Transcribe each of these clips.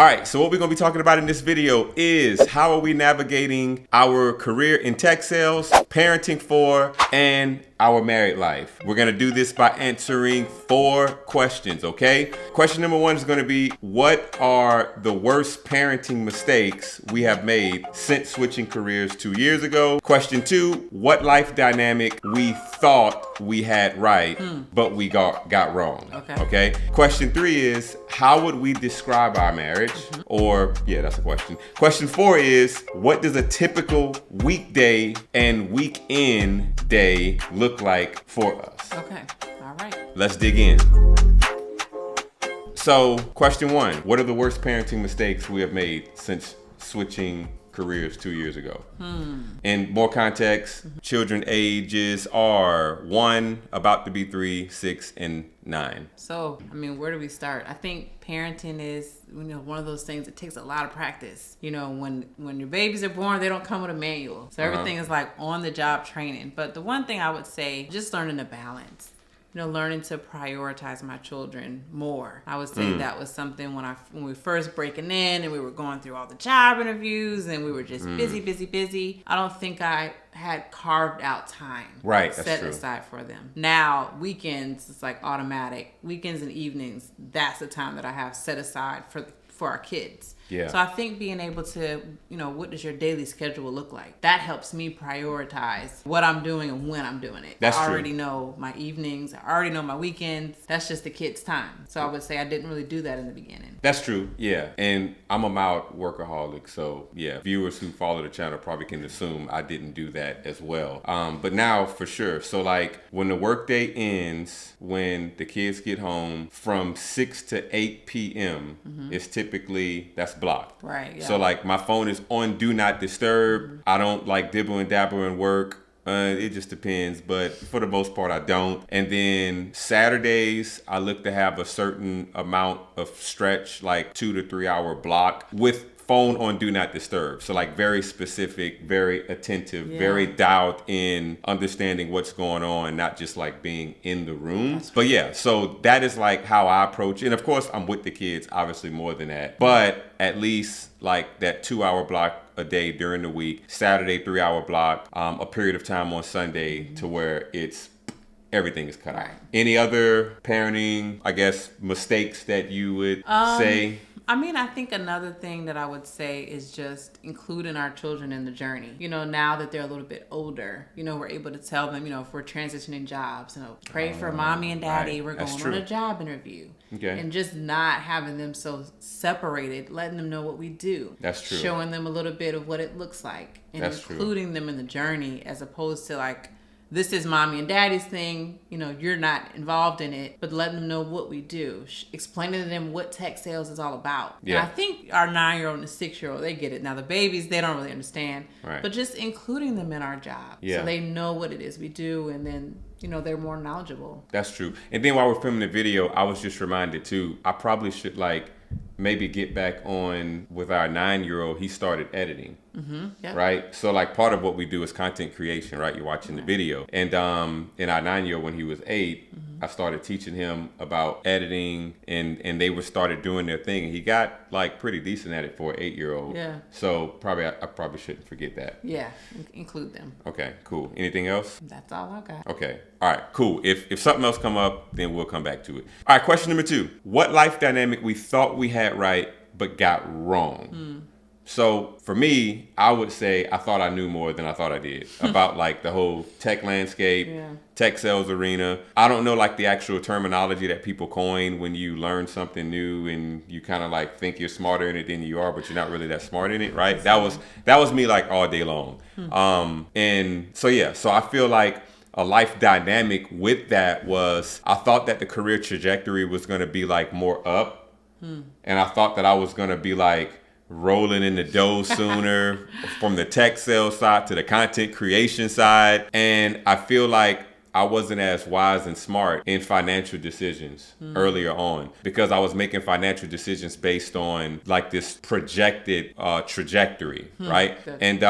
All right, so what we're going to be talking about in this video is how are we navigating our career in tech sales, parenting for, and our married life. We're going to do this by answering 4 questions, okay? Question number 1 is going to be, what are the worst parenting mistakes we have made since switching careers 2 years ago? Question 2, what life dynamic we thought we had right, but we got wrong. Okay. Question 3 is, how would we describe our marriage? Or, yeah, that's a question. Question 4 is, what does a typical weekday and weekend day look like for us? Okay. All right. Let's dig in. So, question 1, what are the worst parenting mistakes we have made since switching careers 2 years ago? In more context, children ages are 1, about to be 3, 6, and 9. So, I mean, where do we start? I think parenting is, one of those things that takes a lot of practice. When your babies are born, they don't come with a manual. So everything is like on the job training. But the one thing I would say, just learning to balance. Learning to prioritize my children more. I would say that was something when we were first breaking in and we were going through all the job interviews and we were just busy. I don't think I had carved out time set aside for them. Now, weekends, it's like automatic. Weekends and evenings, that's the time that I have set aside for our kids. Yeah. So I think being able to, what does your daily schedule look like? That helps me prioritize what I'm doing and when I'm doing it. That's I already know my evenings. I already know my weekends. That's just the kids' time. So I would say I didn't really do that in the beginning. That's true, yeah. And I'm a mild workaholic, so yeah, viewers who follow the channel probably can assume I didn't do that as well. But now for sure. So like when the workday ends, when the kids get home from 6 to 8 p.m., it's typically, that's blocked. Right, yeah. So like my phone is on do not disturb. I don't like dibble and dabble and work. It just depends, but for the most part, I don't. And then Saturdays, I look to have a certain amount of stretch, like 2 to 3 hour block with phone on do not disturb. So like very specific, very attentive, very dialed in, understanding what's going on, not just like being in the room. But yeah, so that is like how I approach it. And of course, I'm with the kids, obviously more than that. But at least like that 2 hour block a day during the week, Saturday 3 hour block, a period of time on Sunday to where everything is cut out. Any other parenting, I guess, mistakes that you would say? I think another thing that I would say is just including our children in the journey. Now that they're a little bit older, we're able to tell them, if we're transitioning jobs, pray for mommy and daddy. We're going on a job interview. Okay. And just not having them so separated, letting them know what we do. That's true. Showing them a little bit of what it looks like and including them in the journey as opposed to like, this is mommy and daddy's thing, you're not involved in it, but letting them know what we do, explaining to them what tech sales is all about. Yeah. And I think our 9-year-old and the 6-year-old, they get it. Now the babies, they don't really understand, but just including them in our job so they know what it is we do, and then they're more knowledgeable. That's true. And then while we're filming the video, I was just reminded too, I probably should maybe get back on with our 9-year-old. He started editing. Right? So like part of what we do is content creation, right? You're watching the video. And in our 9-year-old, when he was 8, I started teaching him about editing, and they started doing their thing. And he got like pretty decent at it for an 8-year-old. Yeah. So I probably shouldn't forget that. Yeah. Include them. Okay, cool. Anything else? That's all I got. Okay. All right, cool. If something else come up, then we'll come back to it. All right, question number 2. What life dynamic we thought we had right, but got wrong? So for me, I would say I thought I knew more than I thought I did about like the whole tech landscape, tech sales arena. I don't know like the actual terminology that people coin when you learn something new and you kind of like think you're smarter in it than you are, but you're not really that smart in it, right? That was me like all day long. And so yeah, so I feel like a life dynamic with that was I thought that the career trajectory was going to be like more up, and I thought that I was going to be like rolling in the dough sooner from the tech sales side to the content creation side. And I feel like I wasn't as wise and smart in financial decisions earlier on, because I was making financial decisions based on like this projected trajectory, right? Good. And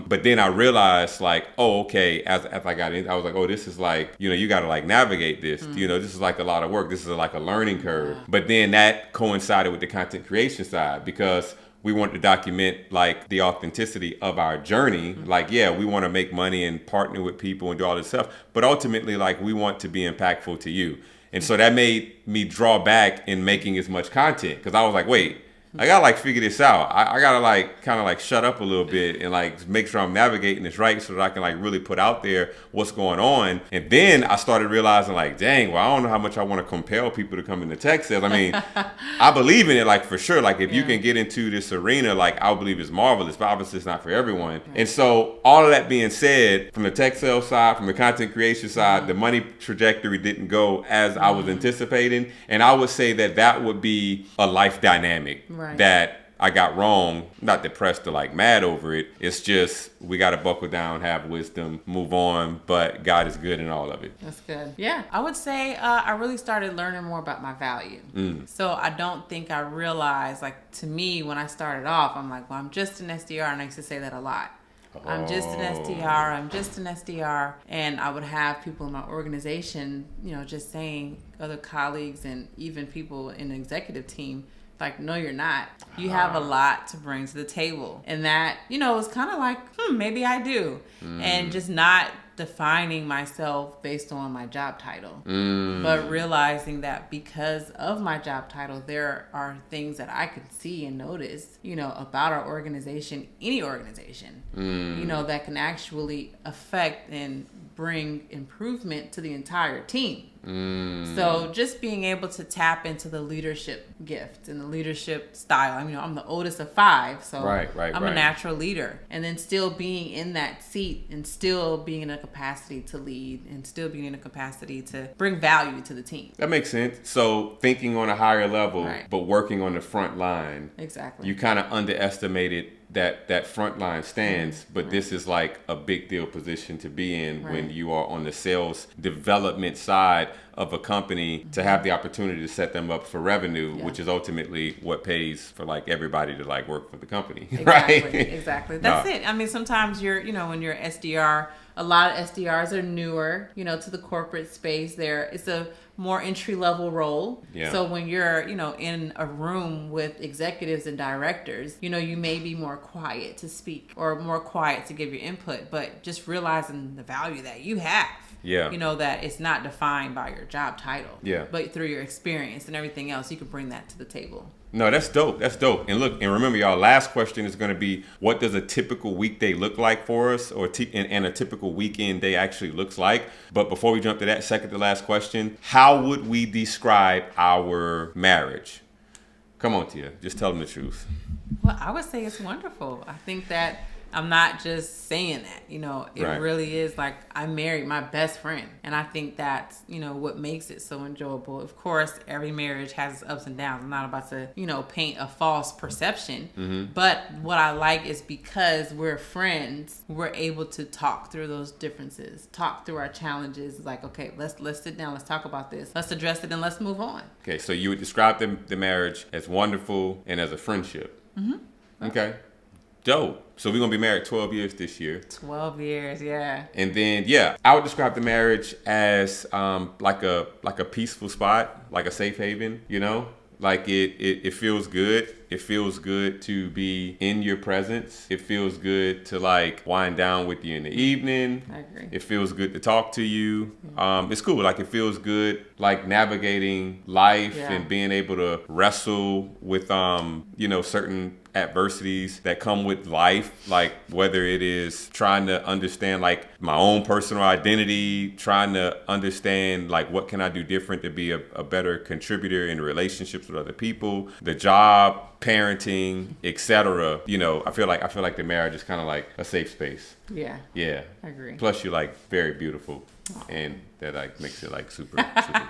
but then I realized like, oh, okay, as I got in, I was like, oh, this is like, you got to like navigate this. This is like a lot of work. This is like a learning curve. But then that coincided with the content creation side, because we want to document like the authenticity of our journey. Like, yeah, we want to make money and partner with people and do all this stuff, but ultimately, like, we want to be impactful to you. And so that made me draw back in making as much content, because I was like, wait, I gotta like figure this out. I gotta like kind of like shut up a little bit and like make sure I'm navigating this right, so that I can like really put out there what's going on. And then I started realizing like, dang, well, I don't know how much I want to compel people to come into tech sales. I mean, I believe in it, like, for sure. Like, if you can get into this arena, like, I believe it's marvelous, but obviously it's not for everyone. And so all of that being said, from the tech sales side, from the content creation side, the money trajectory didn't go as I was anticipating. And I would say that that would be a life dynamic that I got wrong. Not depressed or like mad over it. It's just, we got to buckle down, have wisdom, move on, but God is good in all of it. That's good. Yeah. I would say I really started learning more about my value. So I don't think I realized, like, to me, when I started off, I'm like, well, I'm just an SDR, and I used to say that a lot. I'm just an SDR. I'm just an SDR. And I would have people in my organization, just saying, other colleagues and even people in the executive team, like, no, you're not. You have a lot to bring to the table. And that, it was kind of like, maybe I do. And just not defining myself based on my job title, but realizing that because of my job title, there are things that I could see and notice, about our organization, any organization, that can actually affect and bring improvement to the entire team. So just being able to tap into the leadership gift and the leadership style. I mean, I'm the oldest of 5, so I'm a natural leader. And then still being in that seat and still being in a capacity to lead and still being in a capacity to bring value to the team. That makes sense. So thinking on a higher level, but working on the front line. Exactly. You kind of underestimated that frontline stance, but this is like a big deal position to be in when you are on the sales development side of a company, to have the opportunity to set them up for revenue, which is ultimately what pays for like everybody to like work for the company. Exactly. That's it. I mean, sometimes when you're SDR, a lot of SDRs are newer, to the corporate space. It's a more entry-level role. So when you're, in a room with executives and directors, you may be more quiet to speak or more quiet to give your input, but just realizing the value that you have. That it's not defined by your job title, but through your experience and everything else, you can bring that to the table. No, that's dope. That's dope. And look, and remember, y'all, last question is going to be, what does a typical weekday look like for us, or and a typical weekend day actually looks like? But before we jump to that, second to last question, how would we describe our marriage? Come on, Tia, just tell them the truth. Well, I would say it's wonderful. I think that I'm not just saying that, it really is like, I married my best friend. And I think that's, what makes it so enjoyable. Of course, every marriage has its ups and downs. I'm not about to, paint a false perception. But what I like is, because we're friends, we're able to talk through those differences, talk through our challenges. Like, okay, let's sit down, let's talk about this, let's address it, and let's move on. Okay, so you would describe the marriage as wonderful and as a friendship. Okay. Dope. So we're going to be married 12 years this year. 12 years, yeah. And then, I would describe the marriage as like a peaceful spot, like a safe haven, Like it feels good. It feels good to be in your presence. It feels good to like wind down with you in the evening. I agree. It feels good to talk to you. It's cool. Like, it feels good, like navigating life and being able to wrestle with certain adversities that come with life, like whether it is trying to understand like my own personal identity, trying to understand like what can I do different to be a better contributor in relationships with other people, the job, parenting, etc. I feel like the marriage is kind of like a safe space. Yeah. I agree. Plus, you're like very beautiful. And that like makes it like super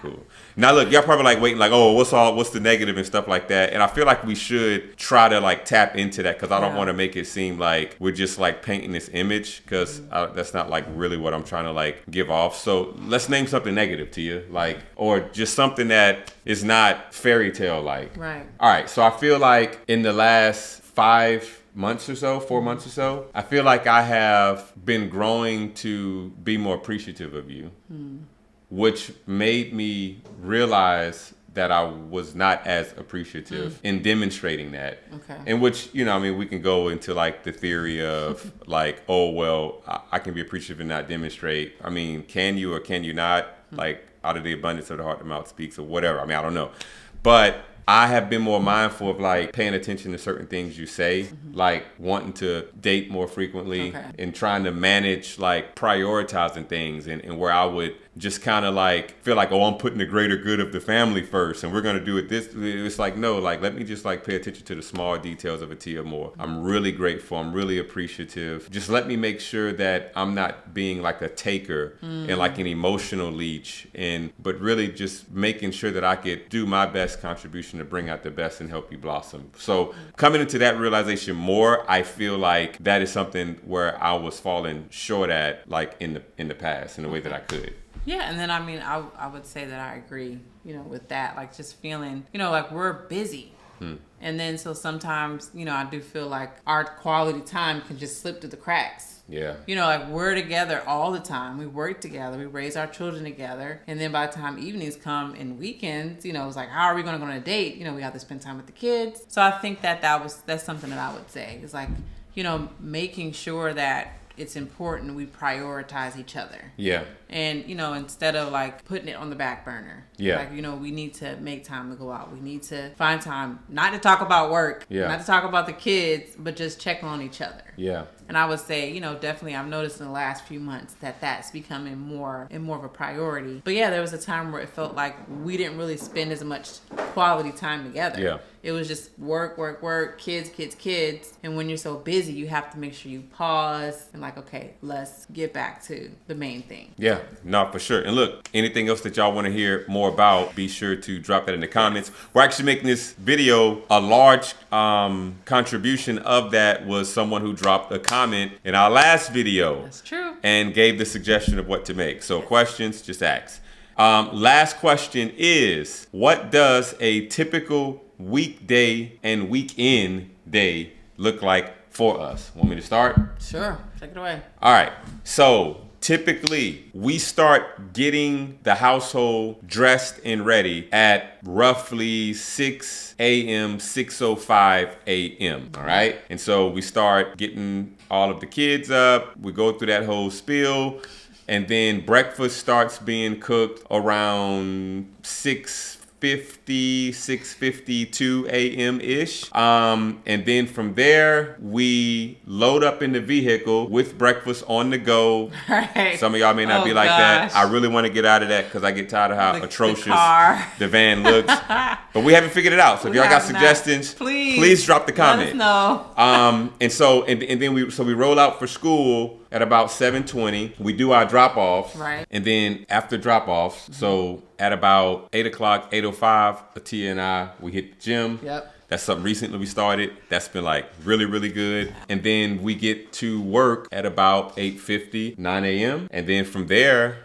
cool. Now look, y'all probably like waiting like, oh, what's the negative and stuff like that. And I feel like we should try to like tap into that, because I don't want to make it seem like we're just like painting this image, because that's not like really what I'm trying to like give off. So let's name something negative to you, like, or just something that is not fairy tale like. Right. All right. So I feel like in the last 4 months or so, I feel like I have been growing to be more appreciative of you, which made me realize that I was not as appreciative in demonstrating that. Okay. In which, I mean, we can go into like the theory of like, oh, well, I can be appreciative and not demonstrate. I mean, can you or can you not? Like, out of the abundance of the heart, the mouth speaks, or whatever. I mean, I don't know. But I have been more mindful of like paying attention to certain things you say, like wanting to date more frequently and trying to manage like prioritizing things, and where I would just kind of like feel like, oh, I'm putting the greater good of the family first and we're going to do it this. It's like, no, like, let me just like pay attention to the small details of a Tia more. I'm really grateful. I'm really appreciative. Just let me make sure that I'm not being like a taker and like an emotional leech, but really just making sure that I could do my best contribution to bring out the best and help you blossom. So coming into that realization more, I feel like that is something where I was falling short at, like in the past, in the way that I could. Yeah, and then I mean, I would say that I agree, with that, like just feeling, like we're busy. And then so sometimes, I do feel like our quality time can just slip through the cracks. Yeah. Like we're together all the time. We work together. We raise our children together. And then by the time evenings come and weekends, it's like, how are we going to go on a date? We have to spend time with the kids. So I think that's something that I would say is like, making sure that it's important we prioritize each other. Yeah. And, instead of like putting it on the back burner. Yeah. Like, we need to make time to go out. We need to find time not to talk about work, not to talk about the kids, but just check on each other. Yeah. And I would say, definitely I've noticed in the last few months that that's becoming more and more of a priority. But yeah, there was a time where it felt like we didn't really spend as much quality time together. Yeah. It was just work, kids. And when you're so busy, you have to make sure you pause and like, okay, let's get back to the main thing. Yeah, no, for sure. And look, anything else that y'all want to hear more about, be sure to drop that in the comments. We're actually making this video, a large contribution of that was someone who dropped a comment in our last video. That's true. And gave the suggestion of what to make. So questions, just ask. Last question is, what does a typical weekday and weekend day look like for us? Want me to start? Sure. Take it away. All right. So typically, we start getting the household dressed and ready at roughly 6 a.m., 6:05 a.m. All right. And so we start getting all of the kids up. We go through that whole spiel. And then breakfast starts being cooked around 6:52 a.m.-ish. And then from there, we load up in the vehicle with breakfast on the go. Right. Some of y'all may not be like that. I really want to get out of that because I get tired of how atrocious the van looks. But we haven't figured it out. So if y'all got suggestions, please drop the comment. Let us know. And then we roll out for school at about 7:20. We do our drop-offs. Right. And then after drop-offs, so at about 8 o'clock, 8:05, Atia and I, we hit the gym. Yep. That's something recently we started. That's been like really, really good. And then we get to work at about 8:50, 9 a.m. And then from there,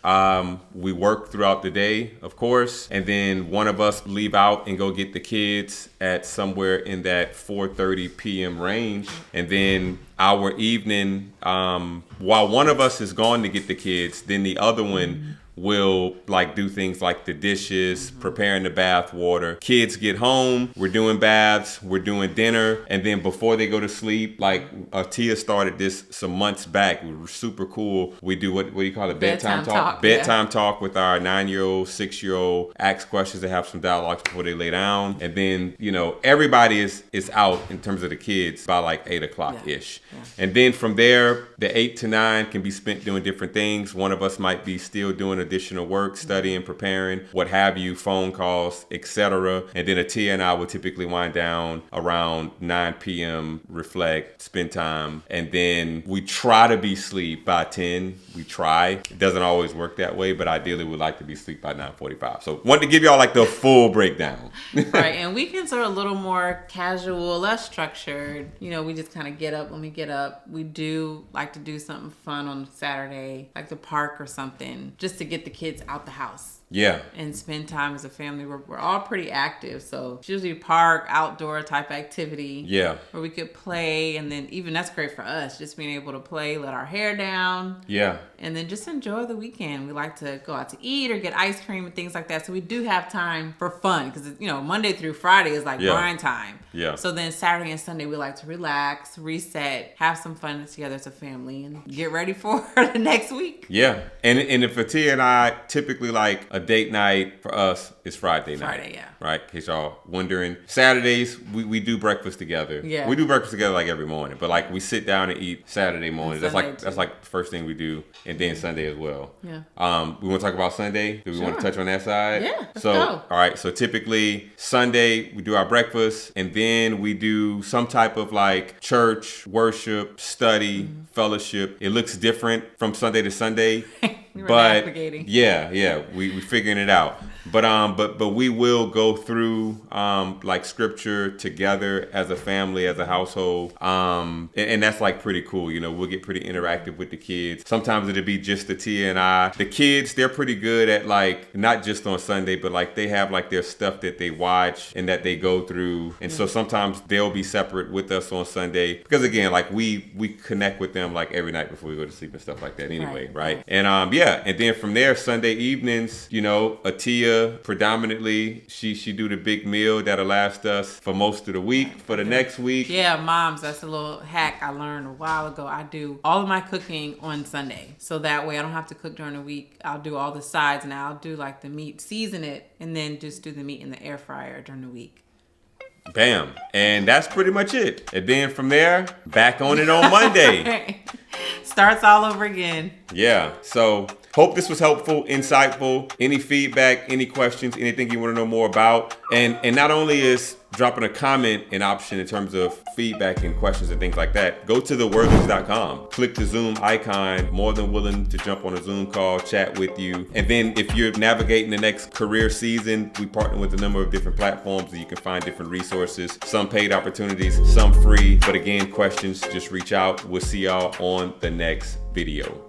we work throughout the day, of course. And then one of us leave out and go get the kids at somewhere in that 4:30 p.m. range. And then our evening, while one of us is gone to get the kids, then the other one will like do things like the dishes, preparing the bath water. Kids get home, we're doing baths, we're doing dinner, and then before they go to sleep, like Tia started this some months back. We were super cool. We do what do you call it? Bedtime talk. Bedtime talk with our 9-year-old, 6-year-old. Ask questions to have some dialogues before they lay down, and then everybody is out in terms of the kids by like 8 o'clock ish, and then from there the 8 to 9 can be spent doing different things. One of us might be still doing a additional work, studying, preparing, what have you, phone calls, etc. And then Atia and I will typically wind down around 9 p.m., reflect, spend time, and then we try to be asleep by 10. We try. It doesn't always work that way, but ideally we'd like to be asleep by 9:45. So wanted to give y'all like the full breakdown. Right, and weekends are a little more casual, less structured. You know, we just kind of get up when we get up. We do like to do something fun on Saturday, like the park or something, just to get the kids out the house. Yeah. And spend time as a family. We're all pretty active, so it's usually park, outdoor type activity. Yeah. Where we could play, and then even that's great for us, just being able to play, let our hair down. Yeah. And then just enjoy the weekend. We like to go out to eat or get ice cream and things like that. So we do have time for fun because, you know, Monday through Friday is like grind time. Yeah. So then Saturday and Sunday we like to relax, reset, have some fun together as a family, and get ready for the next week. Yeah. And if Atia and I typically like a date night for us is Friday night. Friday, yeah. Right? In case y'all wondering. Saturdays, we do breakfast together. Yeah. We do breakfast together like every morning. But like we sit down and eat Saturday morning. That's Sunday like that's like the first thing we do. And then Sunday as well. Yeah. We want to talk about Sunday? Do we want to Sure. touch on that side? Yeah, let's so go. all right, so typically Sunday we do our breakfast and then we do some type of like church, worship, study, fellowship. It looks different from Sunday to Sunday. We were But navigating. yeah, we figuring it out. But we will go through like scripture together as a family, as a household, and that's like pretty cool. You know, we'll get pretty interactive with the kids. Sometimes it'll be just the Tia and I. The kids, they're pretty good at like not just on Sunday, but like they have like their stuff that they watch and that they go through, and so sometimes they'll be separate with us on Sunday because again, like we connect with them like every night before we go to sleep and stuff like that. Anyway, right? And and then from there, Sunday evenings, you know, Atia predominantly she do the big meal that'll last us for most of the week for the next week. Yeah, moms, that's a little hack I learned a while ago. I do all of my cooking on Sunday. So that way I don't have to cook during the week. I'll do all the sides and I'll do like the meat, season it, and then just do the meat in the air fryer during the week. Bam. And that's pretty much it. And then from there, back on it on Monday. Starts all over again. Yeah. So hope this was helpful, insightful. Any feedback, any questions, anything you want to know more about. And not only is dropping a comment an option in terms of feedback and questions and things like that, go to thewarthens.com. Click the Zoom icon. More than willing to jump on a Zoom call, chat with you. And then if you're navigating the next career season, we partner with a number of different platforms that you can find different resources. Some paid opportunities, some free. But again, questions, just reach out. We'll see y'all on the next video.